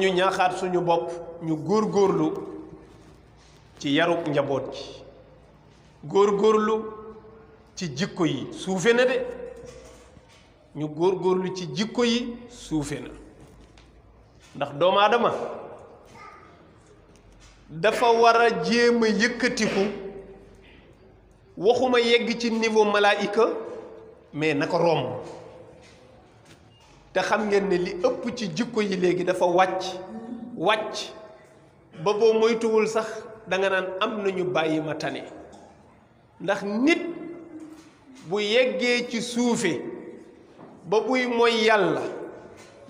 ñu ñaaxaat suñu bopp ñu góorgóorlu ci yarub njaboot gi góorgóorlu ci jikko yi suufe na de ñu góorgóorlu ci jikko yi suufe na ndax doomu aadama dafa war a jéem a yëkkatiku waxuma yegg ci niveau malaayika mais na ko romb te xam ngeen ne li ëpp ci jikko yi léegi dafa wàcc ba boo moytuwul sax danga naan am nañu bàyyi ma tane ndax nit bu yeggee ci suufe ba buy mooy yàlla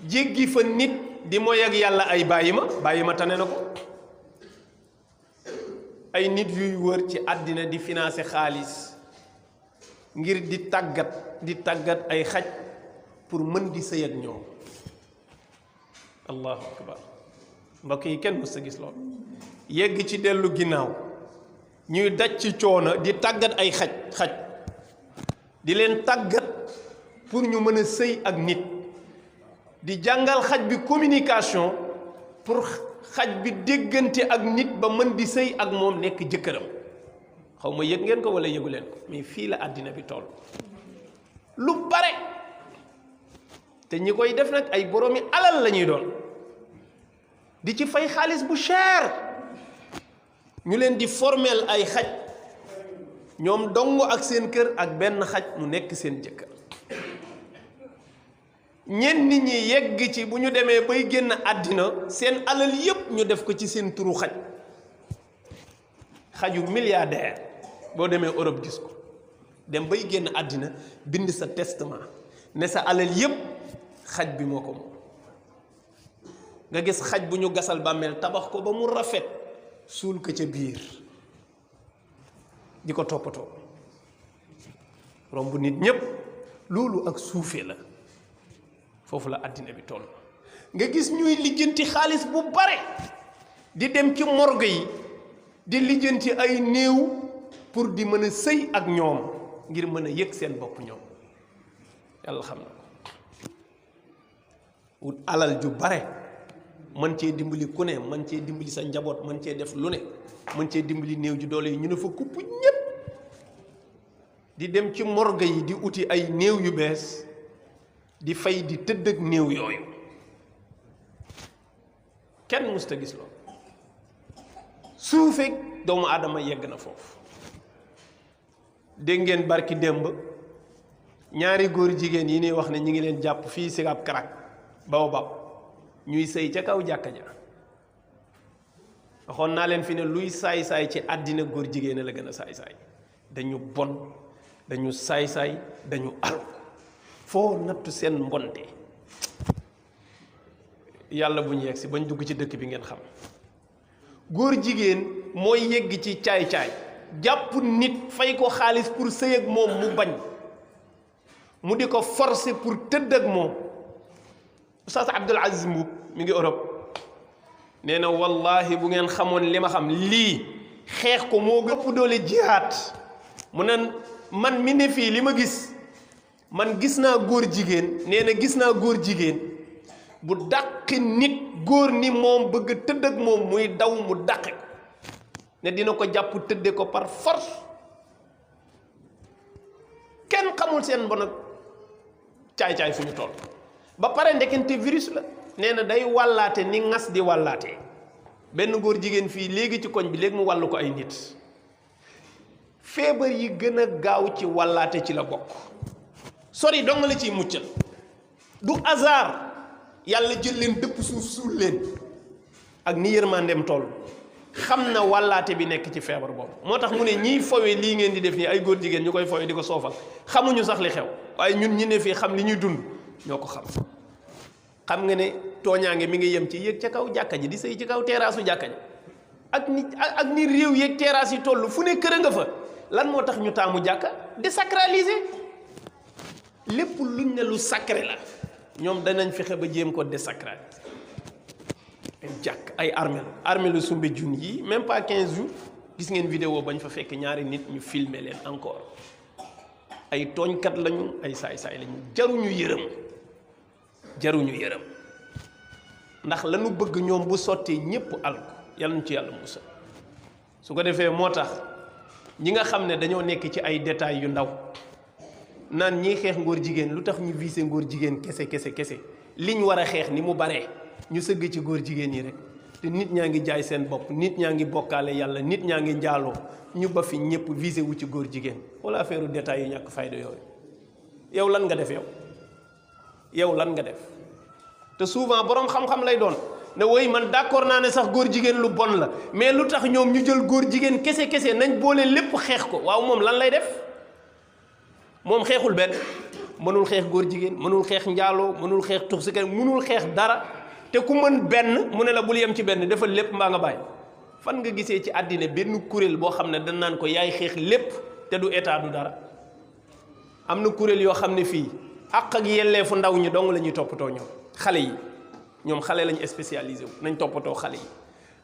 jéggi fa nit di mooy ak yàlla ay bàyyi ma tane na ko ay nit yuy wër ci àddina di financer xaalis ngir di tàggat ay xaj pour mën di sëy ak ñoom allahu akbar mbokk yi kenn mës a gis lool yegg ci dellu ginnaaw ñuy daj ci coono di tàggat ay xaj di leen tàggat pour ñu mën a sëy ak nit di jàngal xaj bi communication pour xaj bi déggante ak nit ba mën di sëy ak moom nekk jëkkëram xaw ma yëg ngeen ko wala yëgu leen ko mais fii la àddina bi toll lu bare te ñi koy def nag ay boroomi alal la ñuy doon di ci fay xaalis bu cher ñu leen di formel ay xaj ñoom dongo ak seen kër ak benn xaj mu nekk seen jëkkër ñenn nit ñi yegg ci bu ñu demee bay génn àddina seen alal yépp ñu def ko ci seen turu xaju milliardaire boo demee Europe gis ko dem bay génn àddina bind sa testament ne sa alal yépp xaj bi moo ko moom nga gis xaj bu ñu gasal bàmmeel tabax ko ba mu rafet suul ko ca biir di ko toppatoo romb nit ñépp loolu ak suufee la foofu la àddina bi toll nga gis ñuy lijjanti xaalis bu bare di dem ci morgue yi di lijjanti ay néew pour di mën a sëy ak ñoom ngir mën a yëg seen bopp ñoom yàlla xam na ko wut alal ju bare mën cee dimbali ku ne mën cee dimbali sa njaboot mën cee def lu ne mën cee dimbali néew ju doole yi ñu ne fa kupp ñépp di dem ci morgue yi di uti ay néew yu bees di fay di tëdd ak néew yooyu kenn musta gis loolu suufeeg doomu aadama yegg na foofu dégg ngeen barki démb ñaari góor jigéen yi ñuy wax ne ñi ngi leen jàpp fii si ab karak baobab ñuy sëy ca kaw jàkka ja waxoon naa leen fi ne luy saay-saay ci àddina góor jigéen la gën a saay-saay dañu bon dañu saay-saay dañu alko foo nattu seen mbonte yàlla bu ñu yegg si bañ dugg ci dëkk bi ngeen xam góor jigéen mooy yegg ci caay-caay jàpp nit fay ko xaalis pour sëy ak moom mu bañ mu di ko forcer pour tëdd ak moom Oustaz Abdul Aziz Mbuub mi ngi Europe nee na wallahi bu ngeen xamoon li ma xam lii xeex ko moo ëpp doole jihaad mu ne man mi ne fii li ma gis man gis naa góor jigéen nee na gis naa góor jigéen bu dàqi nit góor ni moom bëgg tëdd ak moom muy daw mu dàqe ko ne dina ko jàpp tëdde ko par force kenn xamul seen mbon ak caay-caay fu ñu toll ba pare ndekente virus la nee na day wàllaate ni ngas di wàllaatee benn góor jigéen fii léegi ci koñ bi léegi mu wàllu ko ay nit feebar yi gën a gaaw ci wàllaate ci la bokk sori dong la ciy muccal du hasard yàlla jël leen dëpp suuf suul leen ak ni yërmandeem toll xam na wàllaate bi nekk ci feebar boobu moo tax mu ne ñiy fowe lii ngeen di def nii ay góor jigéen ñu koy fowe di ko soofal xamuñu sax li xew waaye ñun ñi ne fii xam li ñuy dund ñoo ko xam nga ne tooñaange mi ngi yem ci yéeg ca kaw jàkka ji di sëy ci kaw teraasu jàkka ji ak ni réew yeeg terrasse yi toll fu ne kër nga fa lan moo tax ñu taamu jàkka désacraliser lépp luñ ne lu sacré la ñoom danañ fexe ba jéem ko désacraliser jàkk ay armée lu Soumbédioune yi même pas 15 jours gis ngeen vidéo bañ fa fekk ñaari nit ñu filmer leen encore ay tooñkat lañu ay saay-saay lañu jaruñu yërëm ndax lañu bëgg ñoom bu sottee ñépp alko yàlla ñu ci yàlla musal su ko defee moo tax ñi nga xam ne dañoo nekk ci ay détails yu ndaw naan ñiy xeex ngóor jigéen lu tax ñu visé ngóor jigéen kese liñ war a xeex ni mu baree ñu sëgg ci góor jigéen yi rek te nit ñaa ngi jaay seen bopp nit ñaa ngi bokkaale yàlla nit ñaa ngi njaaloo ñu ba fi ñëpp visé wu ci góor jigéen wala affaire détails yu ñàkk fayda yooyu yow lan nga def yow lan nga def te souvent boroom xam-xam lay doon ne woy man d'accord naa ne sax góor jigéen lu bon la mais lu tax ñoom ñu jël góor jigéen kese nañ boole lépp xeex ko waaw moom lan lay def moom xeexul benn mënul xeex góor jigéen mënul xeex njaaloo mënul xeex tux si kenn mënul xeex dara te ku mën benn mu ne la bul yem ci benn defal lépp mbaa nga bàyyi fan nga gisee ci àddina benn kuréel boo xam ne dañ naan ko yaay xeex lépp te du état du dara am na kuréel yoo xam ne fii àq ak yelleefu ndaw ñi dong la ñuy toppatoo ñoom xale yi ñoom xale lañ spécialisé wu nañ toppatoo xale yi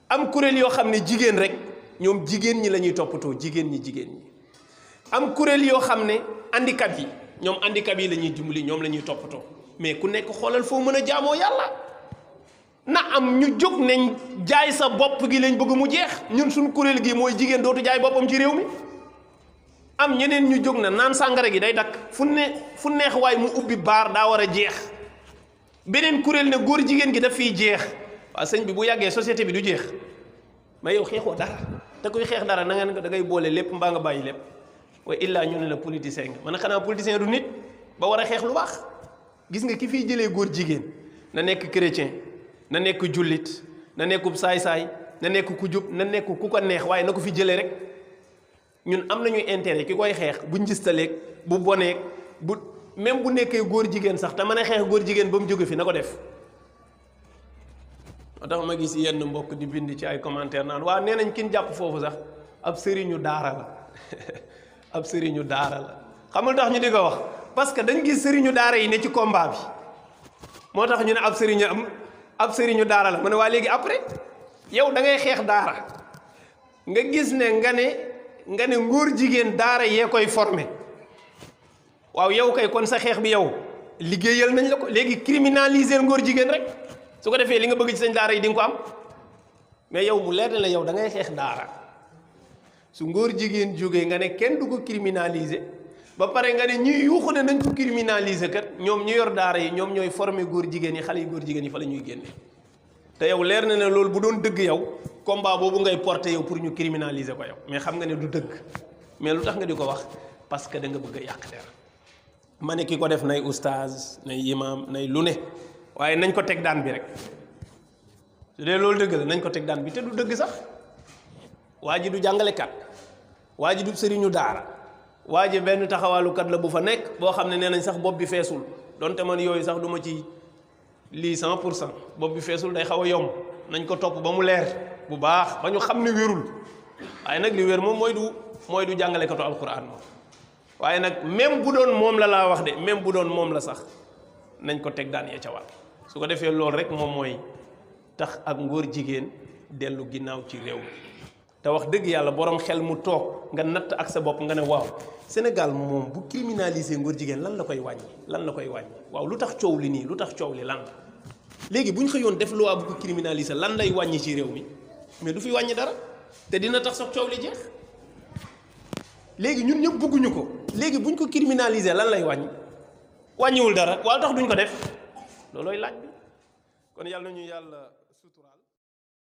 am kuréel yoo xam ne jigéen rek ñoom jigéen ñi la ñuy toppatoo jigéen ñi am kuréel yoo xam ne handicap yi ñoom handicap yi la ñuy dimbali ñoom la ñuy toppatoo mais ku nekk xoolal foo mën a jaamoo yàlla na am ñu jóg nañ jaay sa bopp gi lañ bëgg mu jeex ñun suñ kuréel gi mooy jigéen dootu jaay boppam ci réew mi am ñeneen ñu jóg na naan sàngara gi day dakk fu neex waay mu ubbi baar daa war a jeex beneen kuréel ne góor jigéen gi daf fiy jeex waaw sëñ bi bu yàggee société bi du jeex mais yow xeexoo dara te kuy xeex dara na nga da ngay boole lépp mbaa nga bàyyi lépp waaye illaa ñu ne la politicien nga man a xanaa politicien du nit ba war a xeex lu baax gis nga ki fiy jëlee góor jigéen na nekk chrétien na nekk jullit na nekkub saay-saay na nekk ku jub na nekk ku ko neex waaye na ko fi jëlee rek ñun am nañuy intérêt ki koy xeex bu njistaleeg bu boneeg bu même bu nekkee góor jigéen sax te mën a xeex góor jigéen ba mu jóge fi na ko def moo tax ma gis yenn mbokk di bind ci ay commentaire naan waa nee nañ kin jàpp foofu sax ab sëriñu daara la ab sëriñu daara la xamul tax ñu di ko wax parce que dañ gis sëriñu daara yi ne ci combat bi moo tax ñu ne ab sëriñu daara la mu ne waa léegi après yow da ngay xeex daara nga gis ne nga ne ngóor jigéen daara yee koy formé waaw yow kay kon sa xeex bi yow liggéeyal nañ la ko léegi criminaliser ngóor jigéen rek su ko defee li nga bëgg ci sañ daara yi di nga ko am mais yow mu leer na la yow da ngay xeex daara su ngóor jigéen jógee nga ne kenn du ko criminaliser ba pare nga ne ñuy yuuxu ne nañ ko criminaliser kat ñoom ñu yor daara yi ñoom ñooy former góor jigéen yi xale yu góor jigéen yi fa la ñuy génne te yow leer na ne loolu bu doon dëgg yow combat boobu ngay porter yow pour ñu criminaliser ko yow mais xam nga ne du dëgg mais lu tax nga di ko wax parce que da nga bëgg a yàq der ma ne ki ko def nay oustaz nay imam nay lu ne waaye nañ ko teg daan bi rek su dee loolu dëgg la nañ ko teg daan bi te du dëgg sax waa ji du jàngalekat waa ji du sëriñu daara waa ji benn taxawaalukat la bu fa nekk boo xam ne nee nañ sax bopp bi feesul donte man yooyu sax du ma ci lii 100% bopp bi feesul day xaw a yomb nañ ko topp ba mu leer bu baax ba ñu xam ne wérul waaye nag li wér moom mooy du jàngalekatu alquran moom waaye nag même bu doon moom la laa wax de même bu doon moom la sax nañ ko teg daan ya ca war su ko defee loolu rek moom mooy tax ak ngóor jigéen dellu ginnaaw ci réew mi te wax dëgg yàlla borom xel mu toog nga natt ak sa bopp nga ne waaw Sénégal moom bu criminaliser ngóor jigéen lan la koy wàññi waaw lu tax coow li nii lu tax coow li lan la léegi bu ñu xëyoon def loi bu ko criminaliser lan lay wàññi ci réew mi mais du fi wàññi dara te dina tax sax coow li jeex léegi ñun ñëpp bëgguñu ko léegi bu ñu ko criminaliser lan lay wàññiwul dara waaw tax duñ ko def loolooy laaj bi kon yàlla ñu yàlla suturaal